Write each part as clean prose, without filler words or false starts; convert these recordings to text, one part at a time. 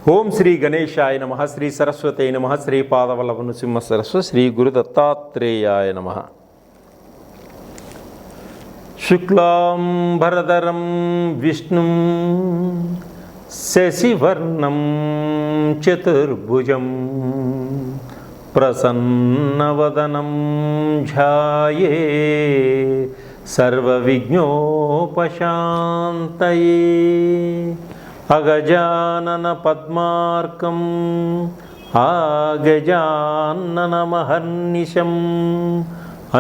ఓం శ్రీ గణేశాయ నమః, శ్రీ సరస్వతే నమః, శ్రీ పాదవల్లభ నృసింహ సరస్వతి, శ్రీ గురు దత్తాత్రేయాయ నమః. శుక్లాం భరధరం విష్ణుం శశివర్ణం చతుర్భుజం ప్రసన్నవదనం ధ్యాయే సర్వవిఘ్నోపశాంతయే. అగజానన పద్మార్కం ఆగజాననమహర్నిశం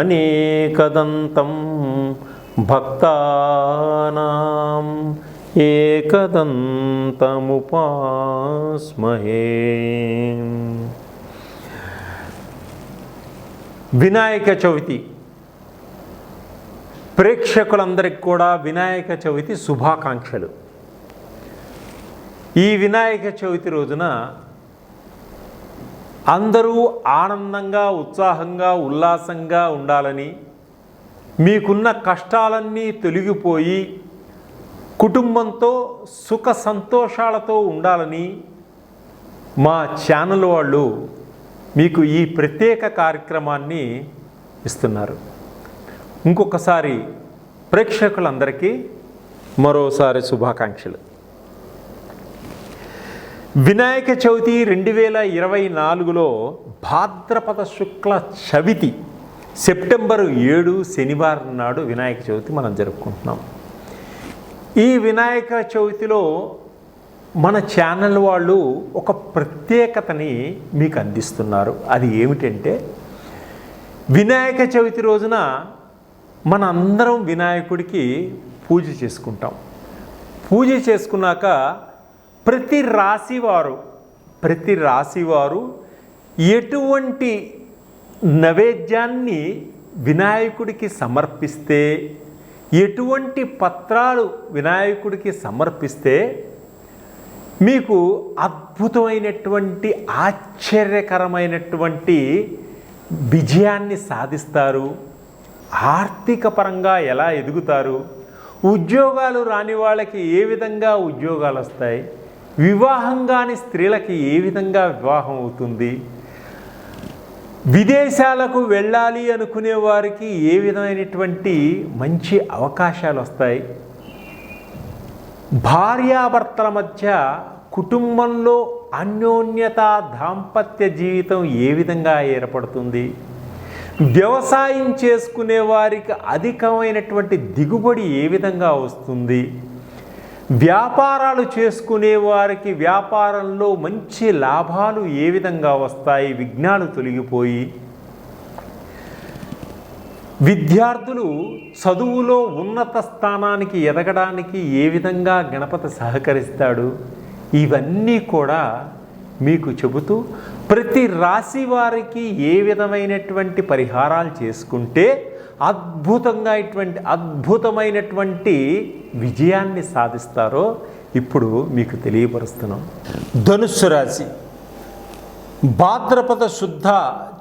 అనేకదంతం భక్తానాం ఏకదంతముపాస్మహే. వినాయక చవితి ప్రేక్షకులందరికీ కూడా వినాయక చవితి శుభాకాంక్షలు. ఈ వినాయక చవితి రోజున అందరూ ఆనందంగా, ఉత్సాహంగా, ఉల్లాసంగా ఉండాలని, మీకున్న కష్టాలన్నీ తొలగిపోయి కుటుంబంతో సుఖ సంతోషాలతో ఉండాలని మా ఛానల్ వాళ్ళు మీకు ఈ ప్రత్యేక కార్యక్రమాన్ని ఇస్తున్నారు. ఇంకొకసారి ప్రేక్షకులందరికీ మరోసారి శుభాకాంక్షలు. వినాయక చవితి 2024లో భాద్రపద శుక్ల చవితి సెప్టెంబర్ 7 శనివారం నాడు వినాయక చవితి మనం జరుపుకుంటున్నాం. ఈ వినాయక చవితిలో మన ఛానల్ వాళ్ళు ఒక ప్రత్యేకతని మీకు అందిస్తున్నారు. అది ఏమిటంటే, వినాయక చవితి రోజున మన అందరం వినాయకుడికి పూజ చేసుకుంటాం. పూజ చేసుకున్నాక ప్రతి రాశివారు ఎటువంటి నైవేద్యాన్ని వినాయకుడికి సమర్పిస్తే, ఎటువంటి పత్రాలు వినాయకుడికి సమర్పిస్తే మీకు అద్భుతమైనటువంటి ఆశ్చర్యకరమైనటువంటి విజయాన్ని సాధిస్తారు, ఆర్థిక పరంగా ఎలా ఎదుగుతారు, ఉద్యోగాలు రాని వాళ్ళకి ఏ విధంగా ఉద్యోగాలు వస్తాయి, వివాహం కాని స్త్రీలకి ఏ విధంగా వివాహం అవుతుంది, విదేశాలకు వెళ్ళాలి అనుకునే వారికి ఏ విధమైనటువంటి మంచి అవకాశాలు వస్తాయి, భార్యాభర్తల మధ్య కుటుంబంలో అన్యోన్యత, దాంపత్య జీవితం ఏ విధంగా ఏర్పడుతుంది, వ్యవసాయం చేసుకునే వారికి అధికమైనటువంటి దిగుబడి ఏ విధంగా వస్తుంది, వ్యాపారాలు చేసుకునే వారికి వ్యాపారంలో మంచి లాభాలు ఏ విధంగా వస్తాయి, విఘ్నాలు తొలగిపోయి విద్యార్థులు చదువులో ఉన్నత స్థానానికి ఎదగడానికి ఏ విధంగా గణపతి సహకరిస్తాడు, ఇవన్నీ కూడా మీకు చెబుతూ ప్రతి రాశి వారికి ఏ విధమైనటువంటి పరిహారాలు చేసుకుంటే అద్భుతమైనటువంటి విజయాన్ని సాధిస్తారో ఇప్పుడు మీకు తెలియపరుస్తున్నాం. ధనుస్సు రాశి భాద్రపద శుద్ధ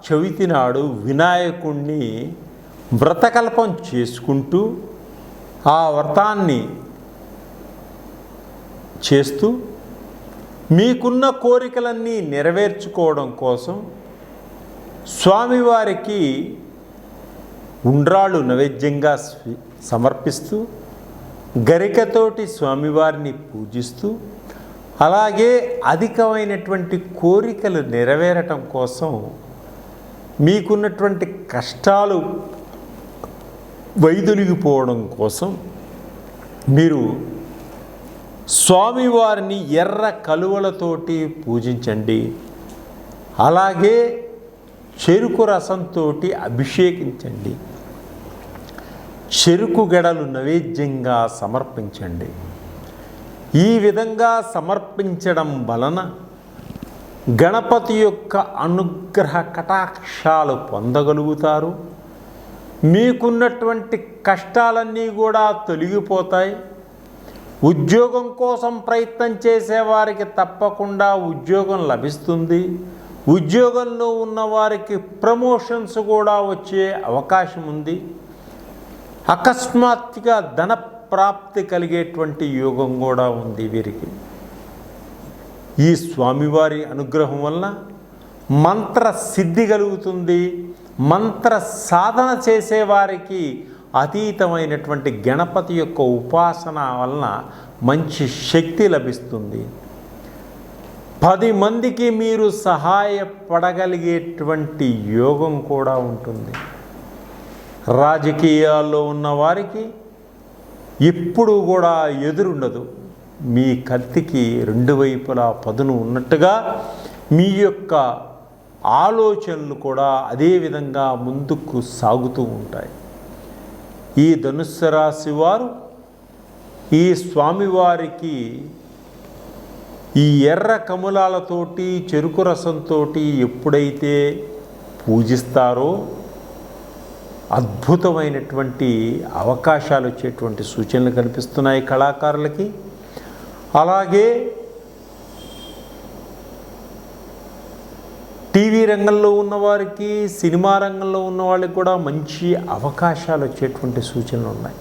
చవితి నాడు వినాయకుణ్ణి వ్రతకల్పం చేసుకుంటూ ఆ వ్రతాన్ని చేస్తూ మీకున్న కోరికలన్నీ నెరవేర్చుకోవడం కోసం స్వామివారికి ఉండ్రాళ్ళు నైవేద్యంగా సమర్పిస్తూ గరికతోటి స్వామివారిని పూజిస్తూ, అలాగే అధికమైనటువంటి కోరికలు నెరవేరటం కోసం, మీకున్నటువంటి కష్టాలు వైదొలిగిపోవడం కోసం మీరు స్వామివారిని ఎర్ర కలువలతోటి పూజించండి. అలాగే చెరుకు రసంతో అభిషేకించండి. చెరుకు గడలు నైవేద్యంగా సమర్పించండి. ఈ విధంగా సమర్పించడం వలన గణపతి యొక్క అనుగ్రహ కటాక్షాలు పొందగలుగుతారు. మీకున్నటువంటి కష్టాలన్నీ కూడా తొలగిపోతాయి. ఉద్యోగం కోసం ప్రయత్నం చేసేవారికి తప్పకుండా ఉద్యోగం లభిస్తుంది. ఉద్యోగంలో ఉన్నవారికి ప్రమోషన్స్ కూడా వచ్చే అవకాశం ఉంది. అకస్మాత్తుగా ధన ప్రాప్తి కలిగేటువంటి యోగం కూడా ఉంది వీరికి. ఈ స్వామివారి అనుగ్రహం వలన మంత్ర సిద్ధి కలుగుతుంది. మంత్ర సాధన చేసేవారికి అతీతమైనటువంటి గణపతి యొక్క ఉపాసన వలన మంచి శక్తి లభిస్తుంది. 10 మందికి మీరు సహాయపడగలిగేటువంటి యోగం కూడా ఉంటుంది. రాజకీయాల్లో ఉన్నవారికి ఎప్పుడు కూడా ఎదురుండదు. మీ కత్తికి 2 వైపులా పదును ఉన్నట్టుగా మీ యొక్క ఆలోచనలు కూడా అదే విధంగా ముందుకు సాగుతూ ఉంటాయి. ఈ ధనుస్సు రాశి వారు ఈ స్వామివారికి ఈ ఎర్ర కమలాలతోటి చెరుకు రసంతో ఎప్పుడైతే పూజిస్తారో అద్భుతమైనటువంటి అవకాశాలు వచ్చేటువంటి సూచనలు కనిపిస్తున్నాయి కళాకారులకి. అలాగే టీవీ రంగంలో ఉన్నవారికి, సినిమా రంగంలో ఉన్న వాళ్ళకి కూడా మంచి అవకాశాలు వచ్చేటువంటి సూచనలు ఉన్నాయి.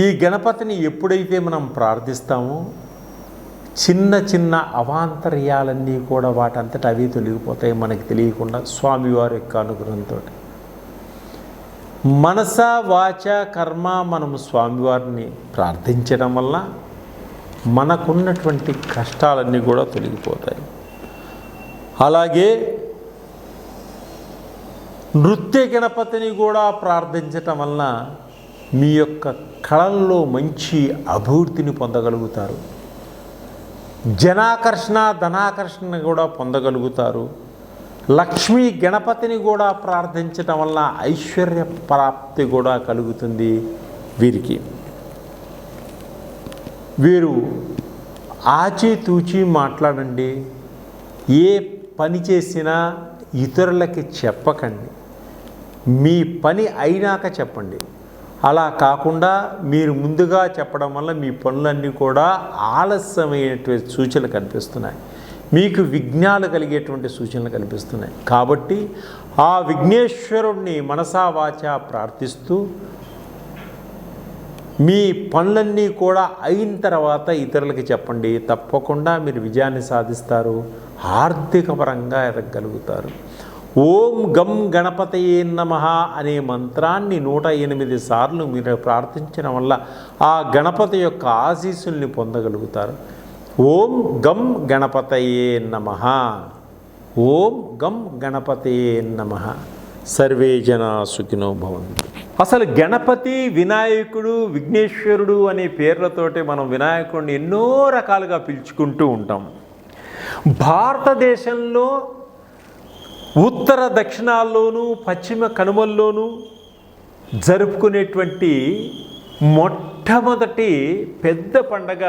ఈ గణపతిని ఎప్పుడైతే మనం ప్రార్థిస్తామో చిన్న చిన్న అవాంతర్యాలన్నీ కూడా వాటంతట అవి తొలగిపోతాయి మనకి తెలియకుండా స్వామివారి యొక్క అనుగ్రహంతో. మనస వాచ కర్మ మనము స్వామివారిని ప్రార్థించడం వల్ల మనకున్నటువంటి కష్టాలన్నీ కూడా తొలగిపోతాయి. అలాగే నృత్య గణపతిని కూడా ప్రార్థించటం వలన మీ యొక్క కళల్లో మంచి అభివృద్ధిని పొందగలుగుతారు. జనాకర్షణ ధనాకర్షణ కూడా పొందగలుగుతారు. లక్ష్మీ గణపతిని కూడా ప్రార్థించటం వలన ఐశ్వర్య ప్రాప్తి కూడా కలుగుతుంది వీరికి. వీరు ఆచితూచి మాట్లాడండి. ఏ పని చేసినా ఇతరులకి చెప్పకండి, మీ పని అయినాక చెప్పండి. అలా కాకుండా మీరు ముందుగా చెప్పడం వల్ల మీ పనులన్నీ కూడా ఆలస్యమైనటువంటి సూచనలు కనిపిస్తున్నాయి. మీకు విఘ్నాలు కలిగేటువంటి సూచనలు కనిపిస్తున్నాయి. కాబట్టి ఆ విఘ్నేశ్వరుణ్ణి మనసా వాచా ప్రార్థిస్తూ మీ పనులన్నీ కూడా అయిన తర్వాత ఇతరులకి చెప్పండి. తప్పకుండా మీరు విజయాన్ని సాధిస్తారు, ఆర్థిక పరంగా ఎదగలుగుతారు. ఓం గం గణపతయే నమః అనే మంత్రాన్ని 108 సార్లు మీరు ప్రార్థించడం వల్ల ఆ గణపతి యొక్క ఆశీస్సుల్ని పొందగలుగుతారు. ఓం గం గణపతయే నమః. ఓం గం గణపతయే నమః. సర్వే జనా సుఖినో భవంతు. అసలు గణపతి, వినాయకుడు, విఘ్నేశ్వరుడు అనే పేర్లతోటి మనం వినాయకుడిని ఎన్నో రకాలుగా పిలుచుకుంటూ ఉంటాం. భారతదేశంలో ఉత్తర దక్షిణాల్లోనూ పశ్చిమ కనుమల్లోనూ జరుపుకునేటువంటి మొట్టమొదటి పెద్ద పండగ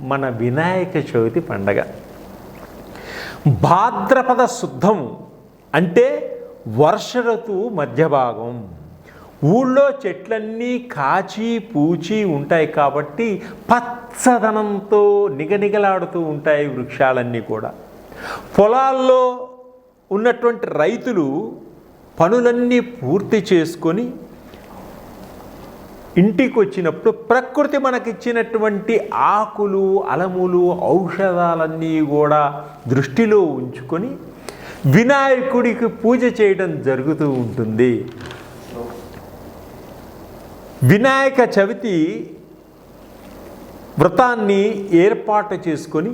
మన వినాయక చవితి పండగ. భాద్రపద శుద్ధం అంటే వర్ష ఋతువు మధ్య భాగం. ఊళ్ళో చెట్లన్నీ కాచి పూచి ఉంటాయి కాబట్టి పచ్చదనంతో నిగనిగలాడుతూ ఉంటాయి వృక్షాలన్నీ కూడా. పొలాల్లో ఉన్నటువంటి రైతులు పనులన్నీ పూర్తి చేసుకొని ఇంటికి వచ్చినప్పుడు ప్రకృతి మనకిచ్చినటువంటి ఆకులు, అలములు, ఔషధాలన్నీ కూడా దృష్టిలో ఉంచుకొని వినాయకుడికి పూజ చేయడం జరుగుతూ ఉంటుంది. వినాయక చవితి వ్రతాన్ని ఏర్పాటు చేసుకొని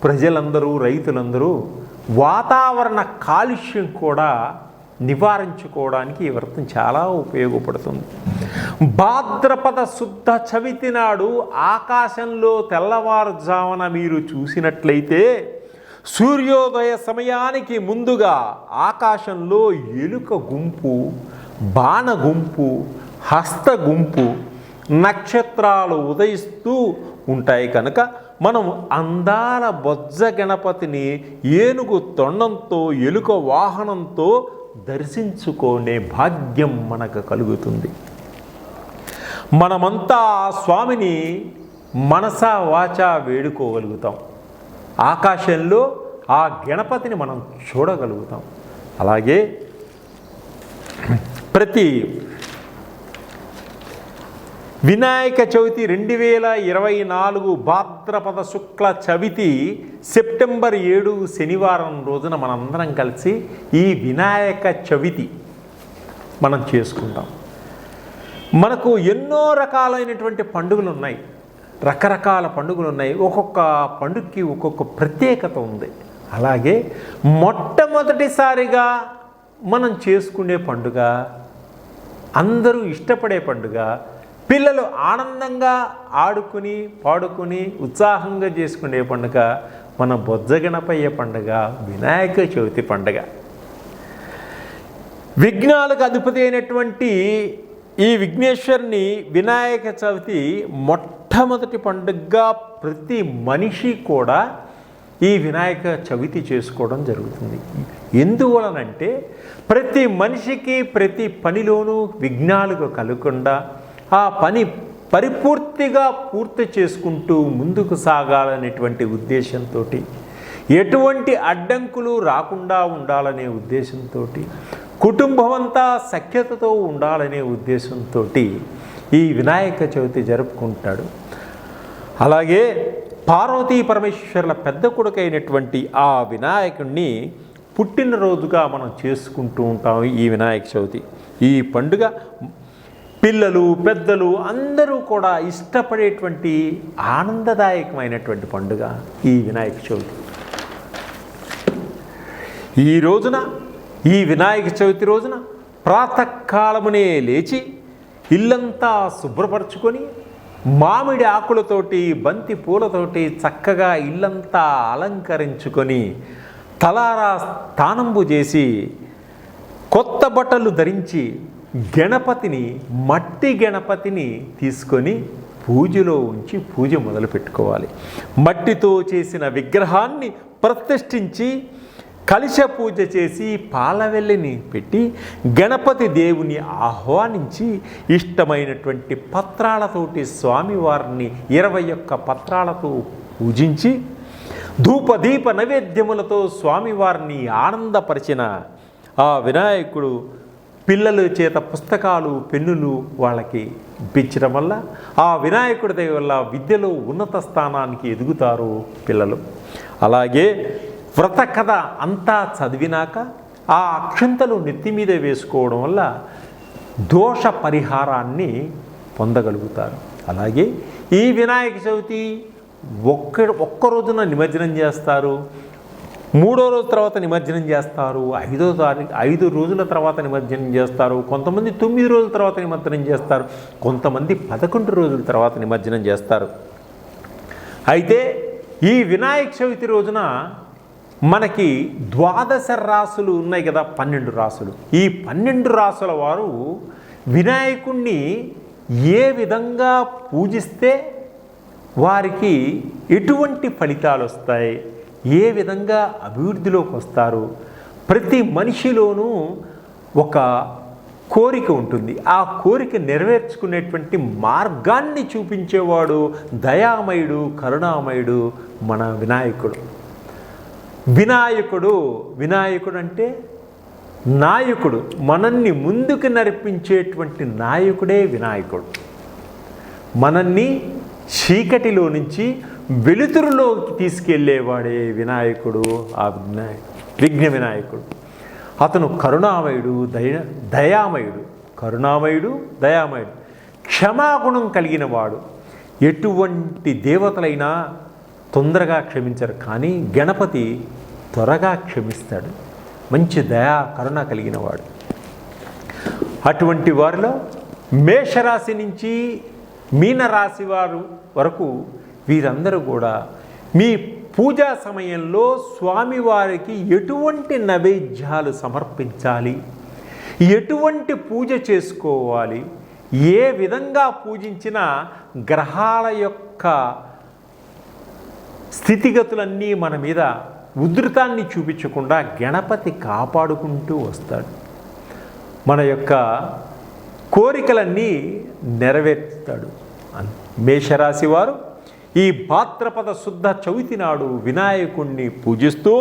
ప్రజలందరూ, రైతులందరూ వాతావరణ కాలుష్యం కూడా నివారించుకోవడానికి ఈ వ్రతం చాలా ఉపయోగపడుతుంది. భాద్రపద శుద్ధ చవితి నాడు ఆకాశంలో తెల్లవారుజామున మీరు చూసినట్లయితే సూర్యోదయ సమయానికి ముందుగా ఆకాశంలో ఎలుక గుంపు, బాణ గుంపు, హస్త గుంపు, నక్షత్రాలు ఉదయిస్తూ ఉంటాయి. కనుక మనం అందాల బొజ్జ గణపతిని ఏనుగు తొండంతో, ఎలుక వాహనంతో దర్శించుకునే భాగ్యం మనకు కలుగుతుంది. మనమంతా ఆ స్వామిని మనసా వాచా వేడుకోగలుగుతాం. ఆకాశంలో ఆ గణపతిని మనం చూడగలుగుతాం. అలాగే ప్రతి వినాయక చవితి 2024 భాద్రపద శుక్ల చవితి సెప్టెంబర్ 7 శనివారం రోజున మనందరం కలిసి ఈ వినాయక చవితి మనం చేసుకుంటాం. మనకు ఎన్నో రకాలైనటువంటి పండుగలు ఉన్నాయి, రకరకాల పండుగలు ఉన్నాయి. ఒక్కొక్క పండుగకి ఒక్కొక్క ప్రత్యేకత ఉంది. అలాగే మొట్టమొదటిసారిగా మనం చేసుకునే పండుగ, అందరూ ఇష్టపడే పండుగ, పిల్లలు ఆనందంగా ఆడుకుని పాడుకుని ఉత్సాహంగా చేసుకునే పండుగ మన బొజ్జగణపయ్య పండుగ, వినాయక చవితి పండుగ. విఘ్నాలకు అధిపతి అయినటువంటి ఈ విఘ్నేశ్వరుని వినాయక చవితి మొట్టమొదటి పండుగగా ప్రతి మనిషి కూడా ఈ వినాయక చవితి చేసుకోవడం జరుగుతుంది. ఎందువలనంటే ప్రతి మనిషికి ప్రతి పనిలోనూ విఘ్నాలు కలగకుండా ఆ పని పరిపూర్తిగా పూర్తి చేసుకుంటూ ముందుకు సాగాలనేటువంటి ఉద్దేశంతో, ఎటువంటి అడ్డంకులు రాకుండా ఉండాలనే ఉద్దేశంతో, కుటుంబం అంతా సఖ్యతతో ఉండాలనే ఉద్దేశంతో ఈ వినాయక చవితి జరుపుకుంటాడు. అలాగే పార్వతీ పరమేశ్వరుల పెద్ద కొడుకైనటువంటి ఆ వినాయకుడిని పుట్టినరోజుగా మనం చేసుకుంటూ ఉంటాం ఈ వినాయక చవితి. ఈ పండుగ పిల్లలు పెద్దలు అందరూ కూడా ఇష్టపడేటువంటి ఆనందదాయకమైనటువంటి పండుగ ఈ వినాయక చవితి. ఈ రోజున, ఈ వినాయక చవితి రోజున ప్రాతకాలమునే లేచి ఇల్లంతా శుభ్రపరచుకొని మామిడి ఆకులతోటి బంతి పూలతోటి చక్కగా ఇల్లంతా అలంకరించుకొని తలారా స్థానంబు చేసి కొత్త బట్టలు ధరించి గణపతిని, మట్టి గణపతిని తీసుకొని పూజలో ఉంచి పూజ మొదలు పెట్టుకోవాలి. మట్టితో చేసిన విగ్రహాన్ని ప్రతిష్ఠించి కలశ పూజ చేసి పాలవెల్లిని పెట్టి గణపతి దేవుని ఆహ్వానించి ఇష్టమైనటువంటి పత్రాలతోటి స్వామివారిని 21 పత్రాలతో పూజించి ధూపదీప నైవేద్యములతో స్వామివారిని ఆనందపరిచిన ఆ వినాయకుడు పిల్లల చేత పుస్తకాలు పెన్నులు వాళ్ళకి ఇప్పించడం వల్ల ఆ వినాయకుడి దయ వల్ల విద్యలో ఉన్నత స్థానానికి ఎదుగుతారు పిల్లలు. అలాగే వ్రత కథ అంతా చదివినాక ఆ అక్షంతలు నెత్తి మీద వేసుకోవడం వల్ల దోష పరిహారాన్ని పొందగలుగుతారు. అలాగే ఈ వినాయక చవితి ఒక్క రోజున నిమజ్జనం చేస్తారు, 3వ రోజు తర్వాత నిమజ్జనం చేస్తారు, 5 రోజుల తర్వాత నిమజ్జనం చేస్తారు, కొంతమంది 9 రోజుల తర్వాత నిమజ్జనం చేస్తారు, కొంతమంది 11 రోజుల తర్వాత నిమజ్జనం చేస్తారు. అయితే ఈ వినాయక చవితి రోజున మనకి 12 రాసులు ఉన్నాయి కదా, 12 రాసులు. ఈ 12 రాసుల వారు వినాయకుణ్ణి ఏ విధంగా పూజిస్తే వారికి ఎటువంటి ఫలితాలు వస్తాయి, ఏ విధంగా అభివృద్ధిలోకి వస్తారు, ప్రతి మనిషిలోనూ ఒక కోరిక ఉంటుంది. ఆ కోరిక నెరవేర్చుకునేటువంటి మార్గాన్ని చూపించేవాడు దయామయుడు, కరుణామయుడు మన వినాయకుడు. వినాయకుడు అంటే నాయకుడు, మనల్ని ముందుకు నడిపించేటువంటి నాయకుడే వినాయకుడు. మనల్ని చీకటిలో నుంచి వెలుతురులోకి తీసుకెళ్ళేవాడే వినాయకుడు. ఆ విఘ్న వినాయకుడు అతను కరుణామయుడు, దయామయుడు, క్షమాగుణం కలిగిన వాడు. ఎటువంటి దేవతలైనా తొందరగా క్షమించరు, కానీ గణపతి త్వరగా క్షమిస్తాడు. మంచి దయా కరుణ కలిగిన వాడు. అటువంటి వారిలో మేషరాశి నుంచి మీనరాశి వారు వరకు వీరందరూ కూడా మీ పూజా సమయంలో స్వామివారికి ఎటువంటి నైవేద్యాలు సమర్పించాలి, ఎటువంటి పూజ చేసుకోవాలి, ఏ విధంగా పూజించినా గ్రహాల యొక్క స్థితిగతులన్నీ మన మీద ఉధృతాన్ని చూపించకుండా గణపతి కాపాడుకుంటూ వస్తాడు. మన యొక్క కోరికలన్నీ నెరవేర్చుతాడు. మేషరాశి వారు ఈ భాద్రపద శుద్ధ చవితి నాడు వినాయకుణ్ణి పూజిస్తూ